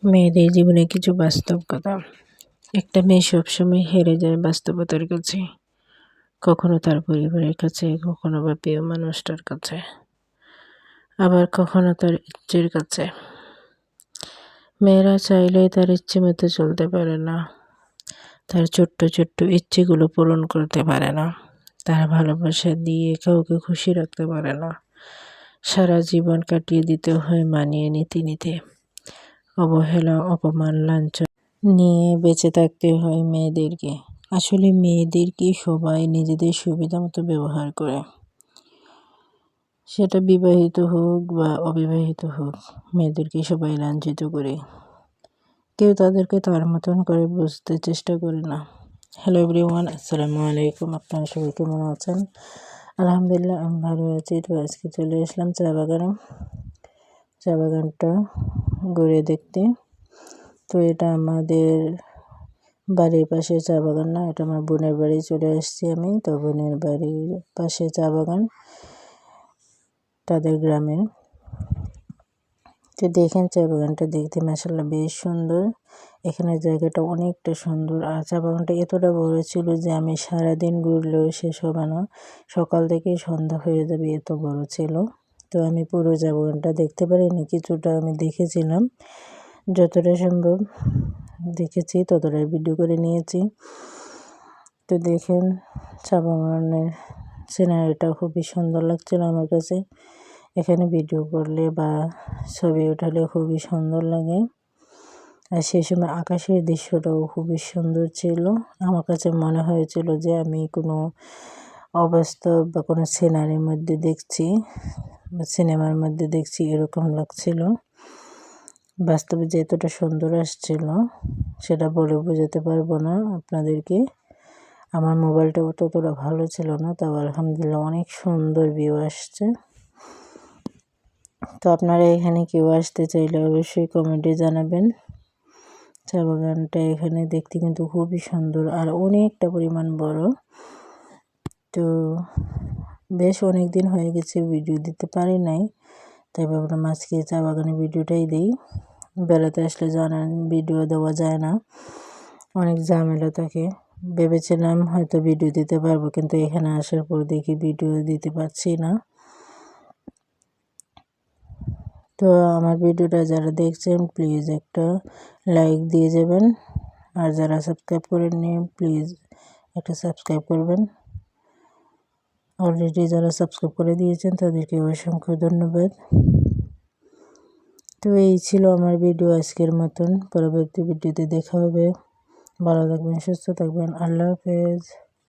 মেয়েদের জীবনে কিছু বাস্তব কথা। একটা মেয়ে সবসময় হেরে যায় বাস্তবতার কাছে, কখনো তার পরিবারের কাছে, কখনো বা প্রিয় মানুষটার কাছে, আবার কখনো তার ইচ্ছের কাছে। মেয়েরা চাইলেই তার ইচ্ছে মতো চলতে পারে না, তার ছোট্ট ছোট্ট ইচ্ছেগুলো পূরণ করতে পারে না, তার ভালোবাসা দিয়ে কাউকে খুশি রাখতে পারে না। সারা জীবন কাটিয়ে দিতে হয় মানিয়ে নিতে নিতে। অবহেলা, অপমান, লাঞ্ছনা নিয়ে বেঁচে থাকতে হয় মেয়েদেরকে। আসলে মেয়েদেরকে সবাই নিজেদের সুবিধা মতো ব্যবহার করে, সেটা বিবাহিত হোক বা অবিবাহিত হোক, মেয়েদেরকে সবাই লাঞ্ছিত করে। কেউ তাদেরকে তার মতন করে বুঝতে চেষ্টা করে না। হ্যালো এভরিওয়ান, আসসালামু আলাইকুম। আপনারা সবাই কেমন আছেন? আলহামদুলিল্লাহ, আমি ভালো আছি। তো আজকে চলে আসলাম চা বাগানে, চা বাগানটা ঘুরে দেখতে। তো এটা আমাদের বাড়ির পাশে চা বাগান না, এটা আমার বোনের বাড়ি চলে আসছি আমি। তো বোনের বাড়ির পাশে চা বাগান, তাদের গ্রামে। তো দেখেন চা বাগানটা দেখতে মাশাআল্লাহ বেশ সুন্দর। এখানে জায়গাটা অনেকটা সুন্দর, আর চা বাগানটা এতটা বড় ছিল যে আমি সারাদিন ঘুরলেও শেষ হবে না, সকাল থেকে সন্ধ্যা হয়ে যাবে, এত বড় ছিল। তো আমি পুরো চা বাগানটা দেখতে পারিনি, কিছুটা আমি দেখেছিলাম, যতটা সম্ভব দেখেছি ততটাই ভিডিও করে নিয়েছি। তো দেখেন চা বাগানের সিনারিটা খুবই সুন্দর লাগছিল আমার কাছে। এখানে ভিডিও করলে বা ছবি উঠালে খুবই সুন্দর লাগে, আর সেই সময় আকাশের দৃশ্যটাও খুবই সুন্দর ছিল। আমার কাছে মনে হয়েছিল যে আমি কোনো অবাস্তব বা কোনো সিনারির মধ্যে দেখছি বা সিনেমার মধ্যে দেখছি, এরকম লাগছিল। বাস্তবে যে এতটা সুন্দর আসছিল সেটা বলে বোঝাতে পারবো না আপনাদেরকে। আমার মোবাইলটাও ততটা ভালো ছিল না, তাও আলহামদুলিল্লাহ অনেক সুন্দর ভিউ আসছে। তো আপনারা এখানে কেউ আসতে চাইলে অবশ্যই কমেন্টে জানাবেন। চা বাগানটা এখানে দেখতে কিন্তু খুবই সুন্দর আর অনেকটা পরিমাণ বড়। তো বেশ অনেক দিন হয়ে গেছে ভিডিও দিতে পারি নাই, তাই ভাবলাম আজকে চা বাগানের ভিডিওটাই দিই। বেড়াতে আসলে জানান ভিডিও দেওয়া যায় না, অনেক ঝামেলা থাকে। ভেবেছিলাম হয়তো ভিডিও দিতে পারবো, কিন্তু এখানে আসার পর দেখি ভিডিও দিতে পারছি না। তো আমার ভিডিওটা যারা দেখছেন প্লিজ একটা লাইক দিয়ে যাবেন, আর যারা সাবস্ক্রাইব করেননি প্লিজ একটা সাবস্ক্রাইব করবেন। অলরেডি যারা সাবস্ক্রাইব করে দিয়েছেন তাদেরকে অসংখ্য ধন্যবাদ। তো এই ছিল আমার ভিডিও আজকের মতন। পরবর্তী ভিডিওতে দেখা হবে। ভালো থাকবেন, সুস্থ থাকবেন। আল্লাহ হাফেজ।